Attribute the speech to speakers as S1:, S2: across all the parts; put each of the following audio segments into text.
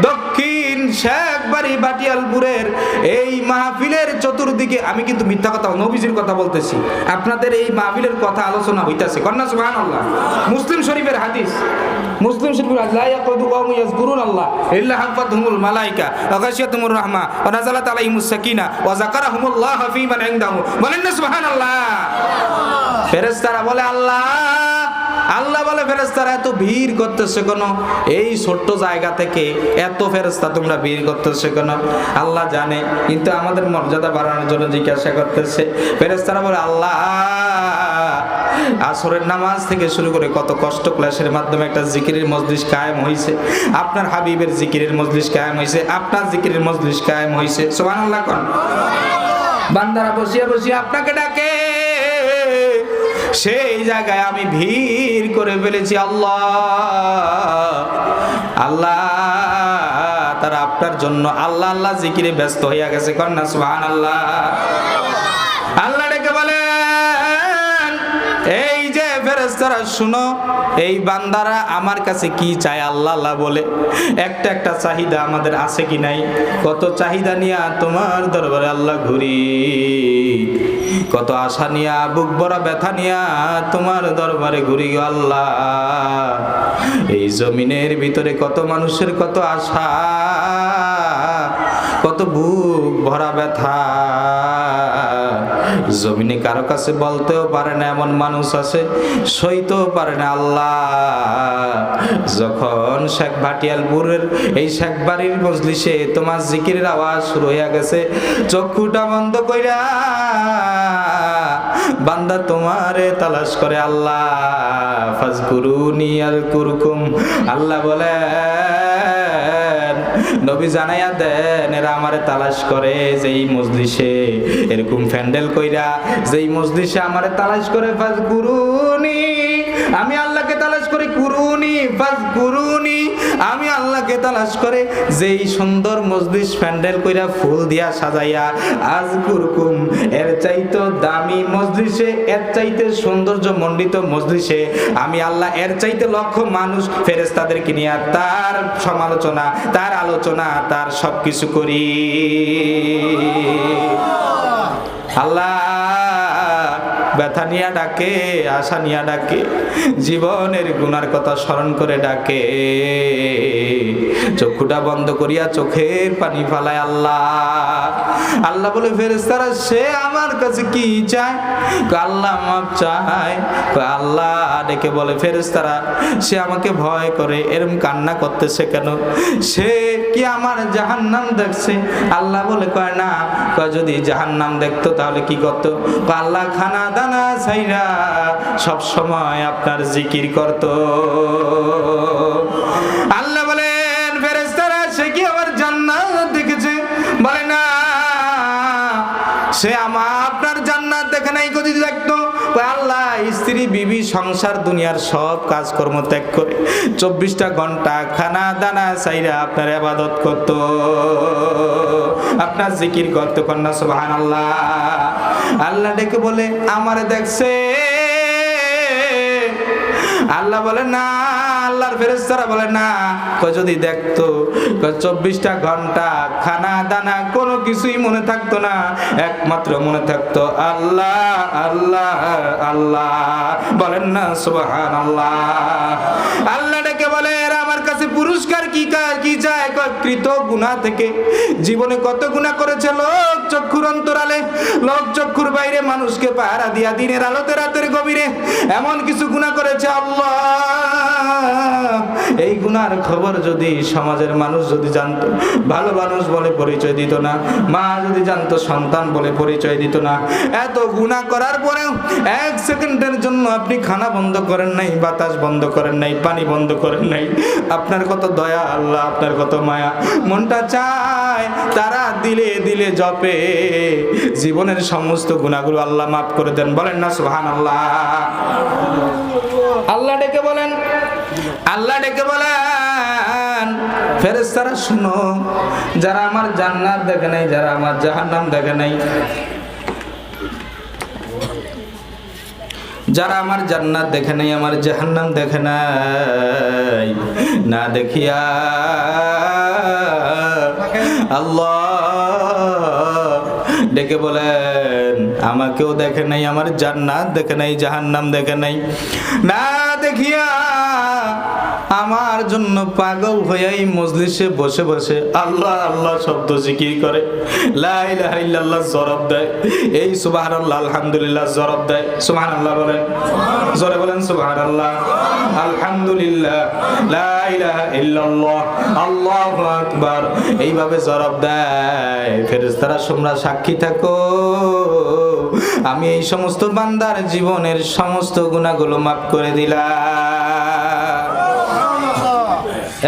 S1: দক্ষিণ শেখবাড়ি বাটিয়ালপুরের এই মাহফিলের চতুর্দিকে, আমি কিন্তু মিথ্যা কথা নবীজির কথা বলতেছি, আপনাদের এই মাহফিলের কথা আলোচনা হইতাছে, কন্যা সুবহানাল্লাহ। মুসলিম শরীফের হাদিস, মুসলিম শরীফের লা ইয়াকুদু কওমুন ইয়াযকুরুনাল্লাহ ইল্লা হাফাতহুমুল মালায়েকা ওয়া গাশিয়াতুহুমুর রাহমা ওয়া নাযালাত আলাইহিমুস সাকিনা ওয়া যাকারাহুমুল্লাহ ফী মান ইনদাহু। বলেন না সুবহানাল্লাহ। ফেরেশতারা বলে আল্লাহ, আল্লাহ বলে ফেরেশতারা এত ভিড় করতেছে কেন? এই ছোট্ট জায়গা থেকে এত ফেরেশতা তোমরা ভিড় করতেছে কেন? আল্লাহ জানে, কিন্তু আমাদের মর্যাদা বাড়ানোর জন্য জিজ্ঞাসা করতেছে। ফেরেশতারা বলে আল্লাহ, আসরের নামাজ থেকে শুরু করে কত কষ্ট ক্লাসের মাধ্যমে একটা জিকিরের মজলিস কায়েম হয়েছে, আপনার হাবিবের জিকিরের মজলিস কায়েম হয়েছে, আপনার জিকিরের মজলিস কায়েম হয়েছে। সুবহানাল্লাহ কোন? বান্দারা বসিয়া বসিয়া আপনাকে ডাকে, সেই জায়গায় আমি ভিড় করে ফেলেছি আল্লাহ। আল্লাহ তারা আপনার জন্য আল্লাহ আল্লাহ জিকিরে ব্যস্ত হইয়া গেছে, কন্যা সুবহানাল্লাহ। আল্লাহ ডেকে বলেন, এই যে ফেরেশতারা শুনো, এই বান্দারা আমার কাছে কি চায় আল্লাহ আল্লাহ বলে, একটা একটা চাহিদা আমাদের আছে কি নাই? কত চাহিদা নিয়া তোমার দরবারে আল্লাহ ঘুরি, কত আশা নিয়া, বুক ভরা ব্যথা নিয়া তোমার দরবারে ঘুরি গো আল্লাহ। এই জমিনের ভিতরে কত মানুষের কত আশা, কত বুক ভরা ব্যথা, জমিনে কারো কাছে বলতেও পারে না এমন মানুষ আছে, সইতেও পারে না আল্লাহ। যখন শেখ ভাটিয়ালপুরের এই শেখ বাড়ির মজলিসে তোমার জিকিরের আওয়াজ শুরু হইয়া গেছে, চক্ষুটা বন্ধ কইরা বান্দা তোমারে তালাশ করে আল্লাহ। ফাজকুরুনি আযকুরকুম। আল্লাহ বলেন, নবী জানাইয়া দেন এরা আমারে তালাশ করে যেই মজলিসে এরকম প্যান্ডেল কইরা, যেই মজলিসে আমারে তালাশ করে। ফাজকুরুনি, আমি আল্লাহকে তালাশ করি। কুরুনি ফাজকুরুনি, আমি আল্লাহকে তালাশ করে যেই সুন্দর মজলিস প্যান্ডেল কইরা ফুল দিয়া সাজাইয়া। আযকুরকুম, এর চাইতে দামি মজলিসে, এর চাইতে সৌন্দর্য মণ্ডিত মজলিসে আমি আল্লাহ এর চাইতে লক্ষ মানুষ ফেরেশতাদেরকে নিয়ে তার সমালোচনা, তার আলোচনা, তার সবকিছু করি। আল্লাহ ব্যথা নিয়া ডাকে, আশা নিয়া ডাকে, জীবনের গুনার কথা স্মরণ করে ডাকে, চক্ষুটা বন্ধ করিয়া চোখের পানি ফালায় আল্লাহ। আল্লাহ বলে ফেরেশতারা সে আমার কাছে কি চায়? আল্লাহ মাপ চায়। আল্লাহ ডেকে বলে ফেরেশতারা সে আমাকে ভয় করে, এরকম কান্না করতেছে কেন? সে কি আমার জাহান্নাম দেখছে? আল্লাহ বলে কয় না। কয় যদি জাহান্নাম দেখতো তাহলে কি করতো? আল্লাহ খানা দানা ছাইরা সব সময় আপনার জিকির করতো। আল্লাহ বলেন ফেরেশতারা সে কি আমার জান্নাত দেখেছে? বলে না, সে আপনার জান্নাত দেখে নাই। যদি দেখতো আল্লাহ স্ত্রী বিবি সংসার দুনিয়ার সব কাজকর্ম ত্যাগ করে 24টা ঘন্টা খানা দানা ছাইরা আপনার ইবাদত করতো, আপনার জিকির করতো, কন্যা সুবহানাল্লাহ। আল্লাহ ডেকে বলে আমারে দেখছে? আল্লাহ বলে না। আল্লাহর ফেরেশতারা বলে না। যদি দেখতো 24টা ঘন্টা খানা দানা কোনো কিছুই মনে থাকতো না, একমাত্র মনে থাকতো আল্লাহ আল্লাহ আল্লাহ। বলেন না সুবহানাল্লাহ। আল্লাহ ডেকে বলে এরা আমার কাছে পুরস্কার কি চায়? কৃত গুনাহ থেকে জীবনে কত গুনাহ করেছে লোক চক্ষুর অন্তরালে, লোক চক্ষুর বাইরে মানুষকে পাহারা দিয়া দিনের আলোতে রাতের গভীরে এমন কিছু গুনাহ করেছে আল্লাহ। এই গুনার খবর যদি সমাজের মানুষ যদি জানতো, ভালো মানুষ বলে পরিচয় দিত না, মা যদি জানতো সন্তান বলে পরিচয় দিত না। এত গুনাহ করার পরেও 1 সেকেন্ডের জন্য আপনি খানা বন্ধ করেন নাই, বাতাস বন্ধ করেন নাই, পানি বন্ধ করেন নাই। আপনার কত দয়া আল্লাহ, আপনার কত মায়া। মনটা চায় তারা দিলে দিলে জপে জীবনের সমস্ত গুনাহগুলো আল্লাহ মাফ করে দেন। বলেন না সুবহানাল্লাহ। আল্লাহ ডেকে বলেন, আল্লাহ ডেকে বলেন ফেরেশতারা শুনো, যারা আমার জান্নাত দেখে নাই, যারা আমার জাহান্নাম দেখে নাই, যারা আমার জান্নাত দেখে নাই, আমার জাহান্নাম দেখে নাই, না দেখিয়া আল্লাহ ডেকে বলেন আমাকেও দেখে নাই, আমার জান্নাত দেখে নাই, জাহান্নাম দেখে নাই, না দেখিয়া আমার জন্য পাগল হয়ে এই মজলিসে বসে বসে আল্লাহ আল্লাহ শব্দ জিকির করে, লা ইলাহা ইল্লাল্লাহ জরব দেয়, এই সুবহানাল্লাহ আলহামদুলিল্লাহ জরব দেয়। সুবহানাল্লাহ বলেন, জোরে বলেন সুবহানাল্লাহ, আলহামদুলিল্লাহ, লা ইলাহা ইল্লাল্লাহ, আল্লাহু আকবার, এইভাবে জরব দেয়। ফেরেশতারা তোমরা সাক্ষী থাকো, আমি এই সমস্ত বান্দার জীবনের সমস্ত গুনাহগুলো মাফ করে দিলাম।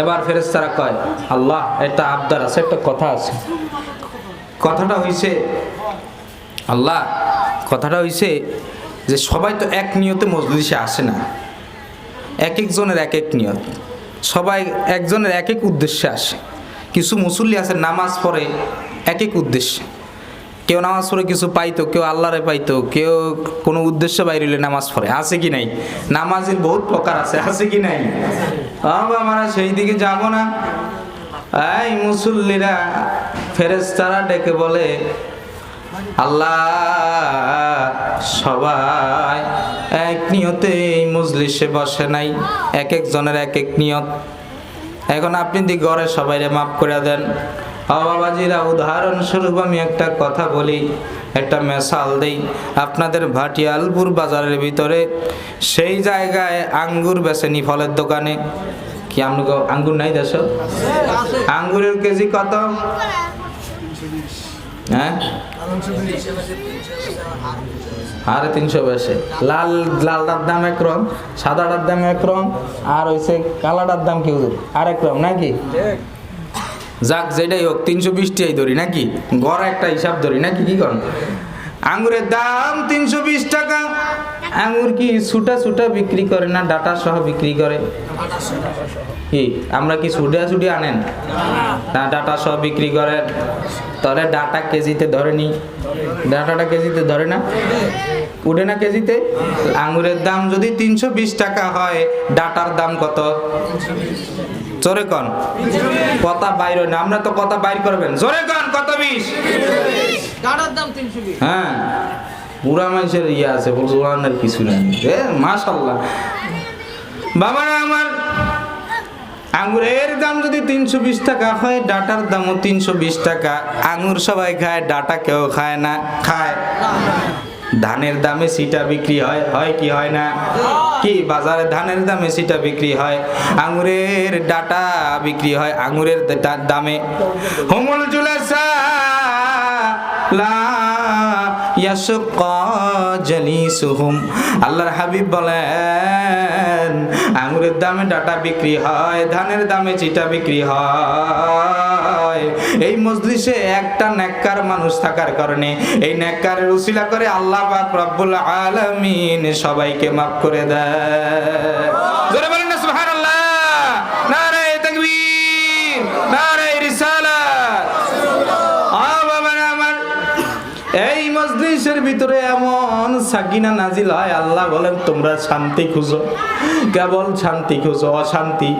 S1: এবার ফেরেশতারা কয় আল্লাহ একটা আবদার আছে, একটা কথা আছে। কথাটা হইছে আল্লাহ, কথাটা হইছে যে সবাই তো এক নিয়তে মজলিসে আসে না, এক একজনের এক এক নিয়ত, সবাই একজনের এক এক উদ্দেশ্যে আসে। কিছু মুসল্লি আছে নামাজ পড়ে এক এক উদ্দেশ্যে, কেউ নামাজ পড়ে কিছু পাইতো, কেউ আল্লাহরে পাইতো, কেউ কোনো উদ্দেশ্য বাইরে হইলে নামাজ পড়ে, আছে কি নাই? নামাজের বহুত প্রকার আছে, আছে কি নাই? আমরা সেই দিকে যাব না। এই মুসল্লিরা ফেরেশতারা ডেকে বলে আল্লাহ সবাই এক নিয়তে এই মজলিসে বসে নাই, এক একজনের এক এক নিয়ত। এখন আপনি দি ঘরে সবাইরে মাফ করে দেন। বাবাজিরা উদাহরণস্বরূপ আমি একটা কথা বলি, একটা মেসাল দেই। আপনাদের ভাটিয়ালপুর বাজারের ভিতরে সেই জায়গায় আঙ্গুর বেচেনি ফলের দোকানে, কি আঙ্গুর নাই দেশ? আঙ্গুরের কেজি কত? হ্যাঁ 350 বেশে। লালটার দাম একরকম, সাদাটার দাম একরকম, আর হইছে কালাটার দাম কি আর একরকম নাকি? যাক যেটাই হোক 320 টাকাই ধরি নাকি, গড় একটা হিসাব ধরি নাকি, কি করেন? আঙ্গুরের দাম 320 টাকা। আঙ্গুর কি ছুটা ছুটা বিক্রি করে না ডাটা সহ বিক্রি করে? কি আমরা কি ছুটিয়া ছুটি আনেন না ডাটা সহ বিক্রি করেন? তাহলে ডাটা কেজিতে ধরে নি, ডাটাটা কেজিতে ধরে না, উঠে না কেজিতে? আঙ্গুরের দাম যদি 320 টাকা হয়, ডাটার দাম কত? জোরে কন, কথা বাইর হয় না, আমরা তো কথা বাইর করবেন, জোরে কন কত? 20 ডাটার দাম 320। হ্যাঁ পুরা মানুষের ইয়ে আছে, বলছানের কিছু নাই। মাশাআল্লাহ বাবারা আমার, আঙ্গুরের দাম যদি 320 টাকা হয়, ডাটার দামও 320 টাকা। আঙ্গুর সবাই খায়, ডাটা কেউ খায় না, খায়। ধানের দামে সিটা বিক্রি হয়, হয় কি হয় না? কি বাজারে ধানের দামে সিটা বিক্রি হয়, আঙ্গুরের ডাটা বিক্রি হয় আঙ্গুরের দামে। হুমুল জুলাসা লা ইয়াশকা জালিসুহুম, আল্লাহর হাবিব বলেন আঙ্গুরের দামে ডাটা বিক্রি হয়, ধানের দামে চিটা বিক্রি হয়। এই মজলিসে একটা নেককার মানুষ থাকার কারণে, এই নেককারের উসিলা করে আল্লাহ পাক রব্বুল আলামিন সবাইকে মাফ করে দেয়। জোরে বলেন না সুবহানাল্লাহ, নারে তাকবীর, নারে রিসালাত। এই মজলিসের ভিতরে এমন সাকিনা নাজিল হয়, আল্লাহ বলেন তোমরা শান্তি খুঁজো, কেবল শান্তি খুঁজো। অশান্তি,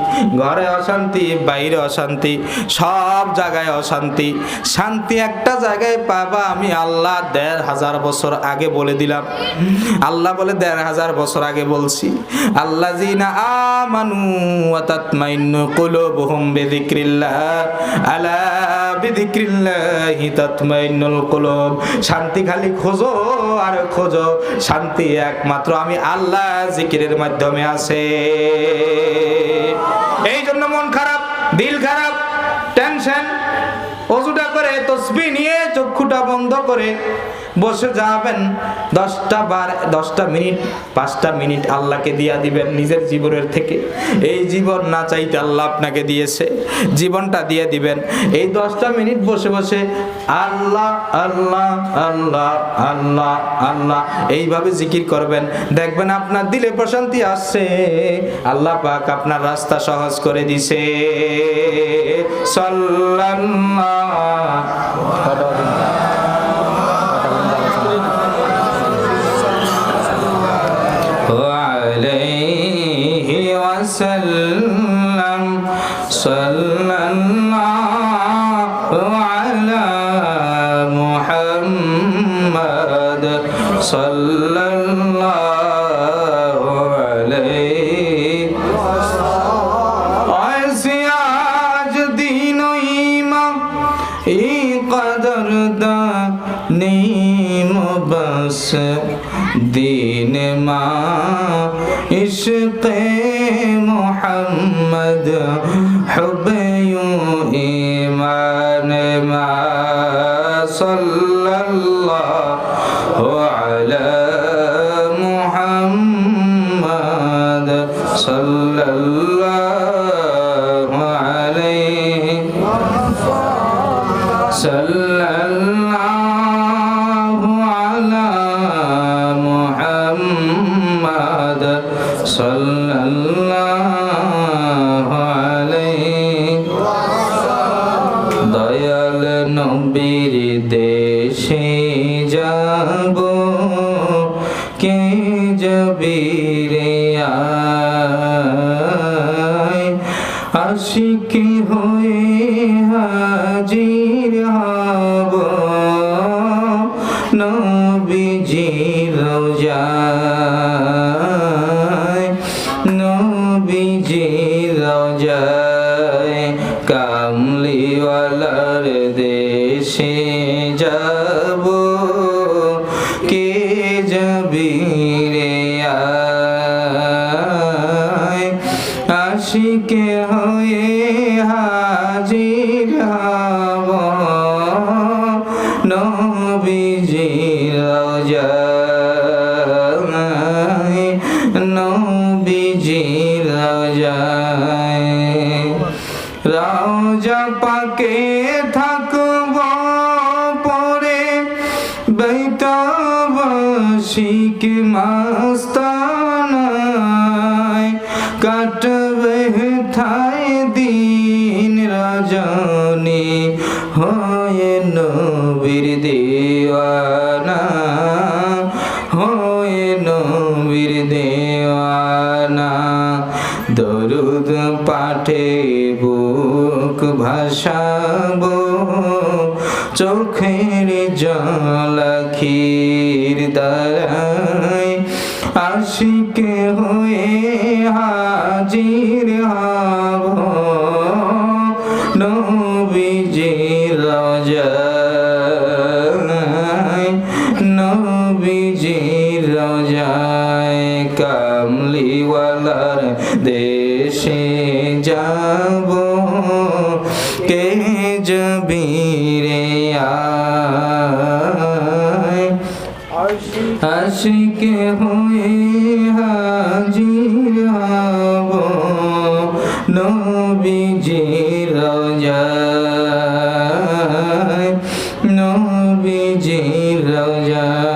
S1: ঘরে অশান্তি, বাইরে অশান্তি, সব জায়গায় অশান্তি। শান্তি একটা জায়গায় পাবা, আমি আল্লাহ ১৫০০ বছর আগে বলে দিলাম। আল্লাহ বলে ১৫০০ বছর আগে বলছি, আল্লাযিনা আমানু ওয়া তাতমাইন্নু কুলুবুহুম বিযিকরিল্লাহ, আলা বিযিকরিল্লাহি তাতমাইন্নুল কুলুব। শান্তি খালি খোঁজো আর খোঁজো, শান্তি একমাত্র আমি আল্লাহ জিকিরের মাধ্যমে আছে। এই জন্য মন খারাপ, দিল খারাপ, টেনশন, ওযুটা করে তাসবিহ নিয়ে চক্ষুটা বন্ধ করে বসে যাবেন। 10টা মিনিট 5টা মিনিট আল্লাহকে দিয়া দিবেন নিজের জীবনের থেকে। এই জীবন না চাইতে আল্লাহ আপনাকে দিয়েছে, জীবনটা দিয়ে দিবেন। এই 10টা মিনিট বসে বসে আল্লাহ আল্লাহ আল্লাহ আল্লাহ আল্লাহ এইভাবে জিকির করবেন, দেখবেন আপনার দিলে প্রশান্তি আসছে, আল্লাহ পাক আপনার রাস্তা সহজ করে দিছে। সাল্লাল্লাহু আলাইহি ওয়াসাল্লাম। সাল্লাল্লাহু আলাইহি ऐसे आज दीनो ईमान ई कदर दानी बस दीन माँ इश्क़ मोहम्मद हुब्बे ईमान माँ सल्लल्लाहु अला मुहम्मद सल्लल्लाहु अलैहि सल्लल्लाहु अला मुहम्मद सल्लल्लाहु अलैहि दयाल नबीर देशे जाबो কে যাবি রে আয় আশিকি হয়ে হাজির হব নবীজির রওজায় নবীজির রওজায় কামলিওয়ালার দেশে যাব কে যাবি রে আয় আশিকে হয়ে হাজির হব নবীজির রওজায় নবীজির রওজায় রওজা পাকে থাকব পরে बैतावाशिक मस्तानाय काटबे थाय दिन रजनी होए नबीर दीवाना होए नबीर दीवाना दरुद पाठे बुक भाषाबो চোখের জল আখির দ্বারায় আশিকে হয়ে হাজির হব নবীজির রওজায় নবীজির রওজায় কামলিওয়ালার দেশে যাব কে যাবি রে আয় আশিকে হয়ে হাজির হব নবীজির রওজায় নবীজির রওজায়